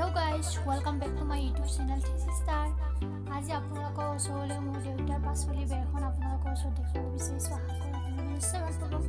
Hello guys, welcome back to my YouTube channel Thesis Star. আজি আপোনালোকৰ ওচৰলৈ মোৰ দেউতাৰ পাচলি বেৰখন আপোনালোকৰ ওচৰত দেখাব বিচাৰিছোঁ। আশা কৰোঁ আপোনালোকে নিশ্চয় ভাল পাব।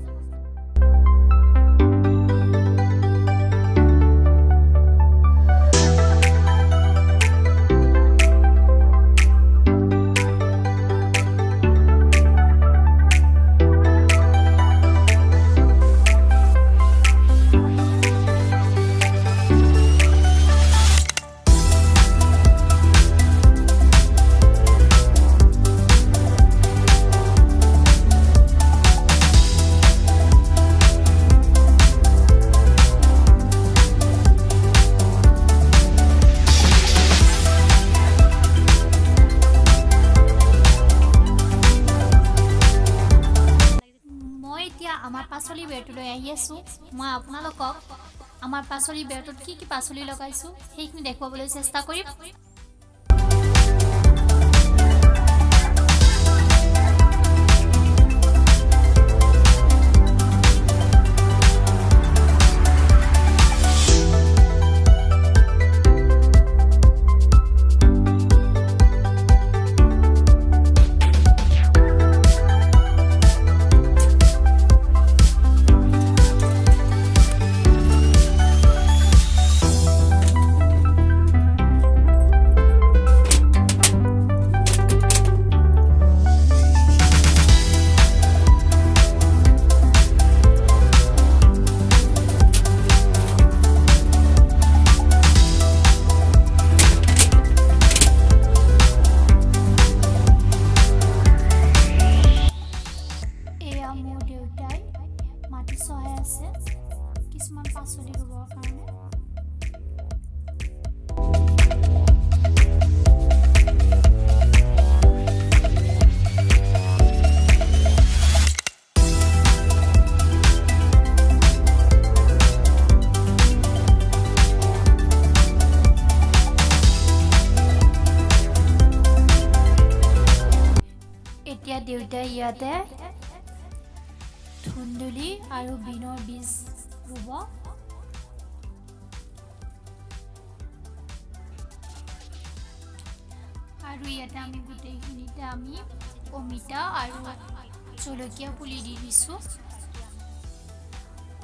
আমাৰ পাচলি বেৰটোলৈ আহি আছোঁ। মই আপোনালোকক আমাৰ পাচলি বেৰটোত কি কি পাচলি লগাইছোঁ সেইখিনি দেখুৱাবলৈ চেষ্টা কৰিম। মোৰ দেউতাই মাটি চহাই আছে কিছুমান পাচলি ৰুবৰ কাৰণে। এতিয়া দেউতাই ইয়াতে ধুন্দুলি আৰু বিনৰ বীজ ৰুব। আৰু ইয়াতে আমি গোটেইখিনিতে আমি অমিতা আৰু জলকীয়া পুলি দি দিছোঁ।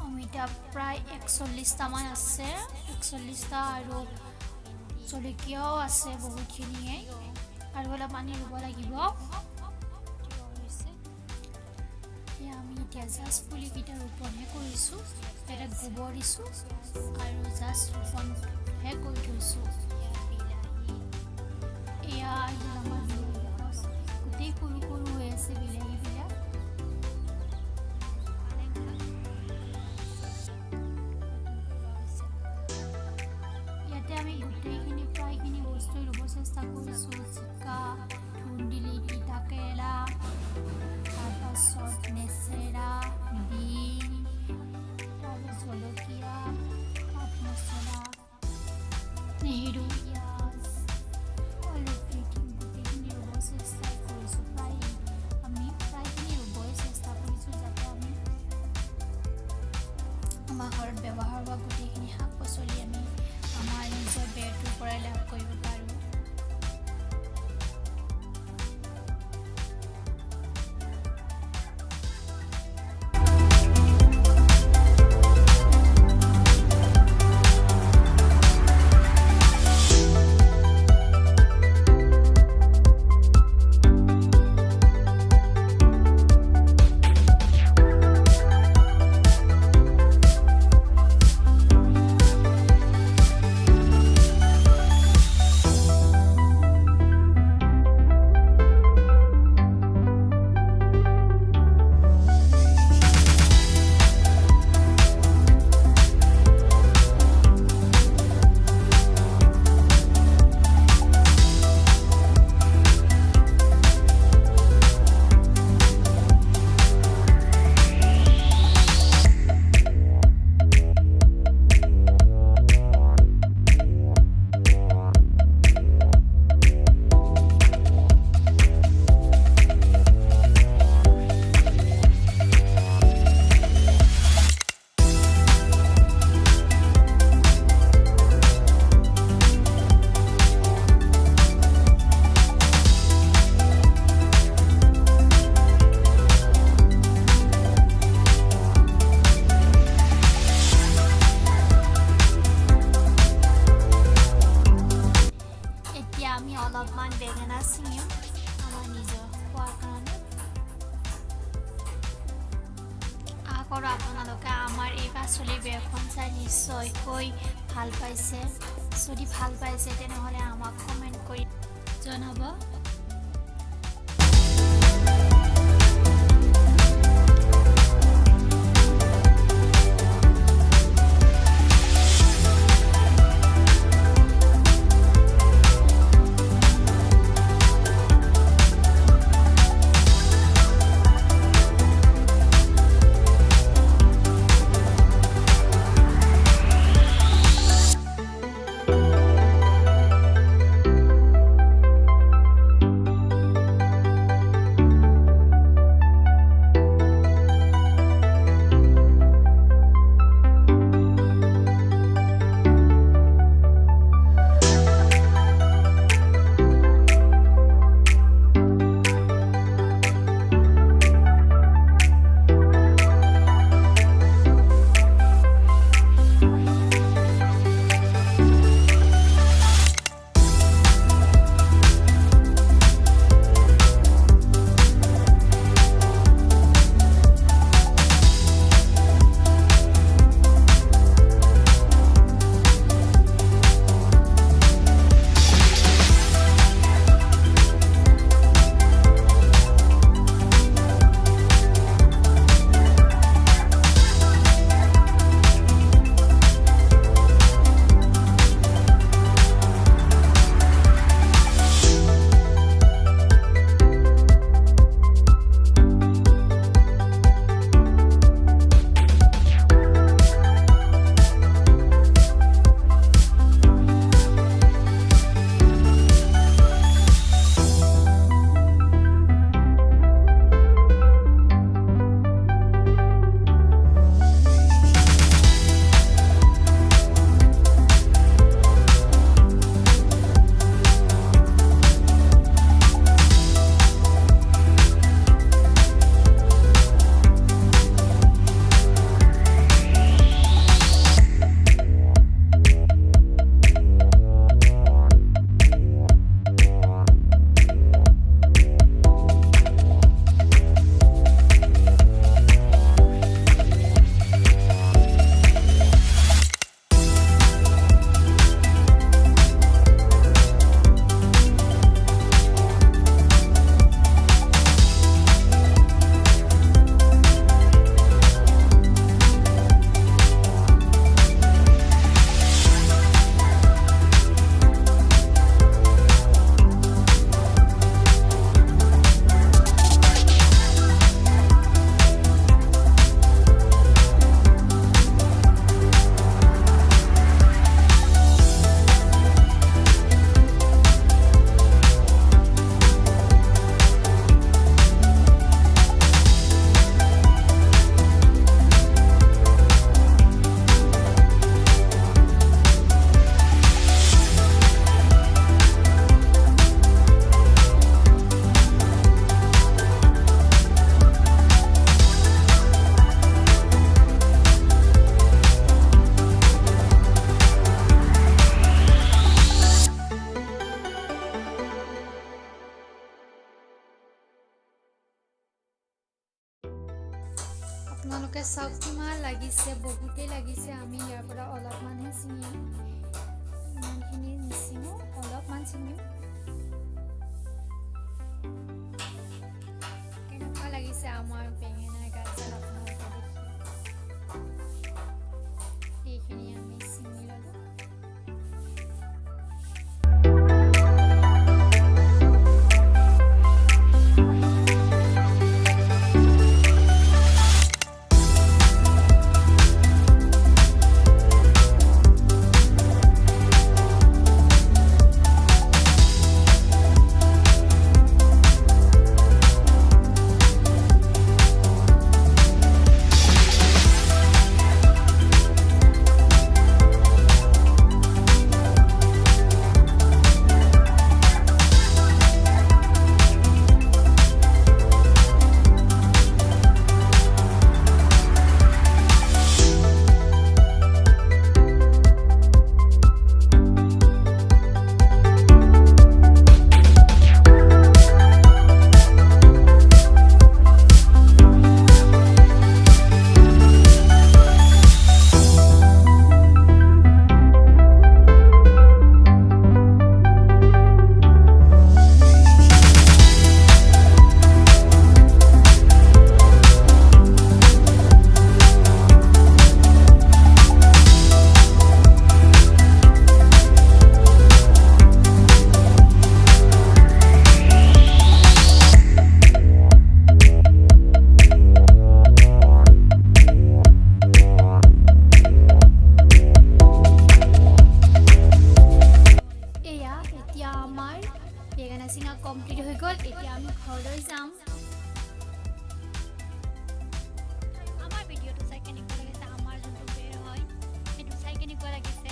অমিতা প্ৰায় 41টামান আছে, 41টা, আৰু জলকীয়াও আছে বহুতখিনিয়ে, আৰু অলপ পানী ৰুব লাগিব। আমি এতিয়া জাষ্ট পুলিকেইটা ৰোপণহে কৰিছোঁ, এটা গোবৰ দিছোঁ আৰু জাষ্ট ৰোপণহে কৰি থৈছোঁ। এয়া আমাৰ গোটেই সৰু সৰু হৈ আছে বিলাহীবিলাক। ইয়াতে আমি গোটেইখিনি প্ৰায়খিনি বস্তু ৰুব চেষ্টা কৰিছোঁ। জিকা, ধুন্দুলি, তিতা কেৰেলা, তাৰপাছত নেচেৰা, বিন, তাৰপাছত জলকীয়া, পাট মছলা, নেহেৰু, পিঁয়াজ, অলপ গোটেইখিনি ৰুব চেষ্টা কৰিছোঁ। আমি প্ৰায়খিনি ৰুবই চেষ্টা কৰিছোঁ যাতে আমি আমাৰ ঘৰত ব্যৱহাৰ হোৱা গোটেইখিনি শাক পাচলি আমি আমাৰ নিজৰ বেৰটোৰ পৰাই লাভ কৰিব পাৰোঁ। বেৰখন চাই নিশ্চয়কৈ ভাল পাইছে। যদি ভাল পাইছে তেনেহ'লে আমাক কমেণ্ট কৰি জনাব। আপোনালোকে চাওক কিমান লাগিছে, বহুতেই লাগিছে। আমি ইয়াৰ পৰা অলপমানহে ছিঙিম, ইমানখিনি নিছিঙো, অলপমান ছিঙিম। কেনেকুৱা লাগিছে আমাৰ বেঙেনাৰ গাজৰ আপোনালোকে দেখি। এইখিনি আমি ছিঙি ল'লোঁ। গ'ল এতিয়া আমি ঘৰলৈ যাম আমাৰ ভিডিঅ'টো চাই কেনেকুৱা লাগিছে আমাৰ যোনটো বেৰ হয় সেইটো চাই কেনেকুৱা লাগিছে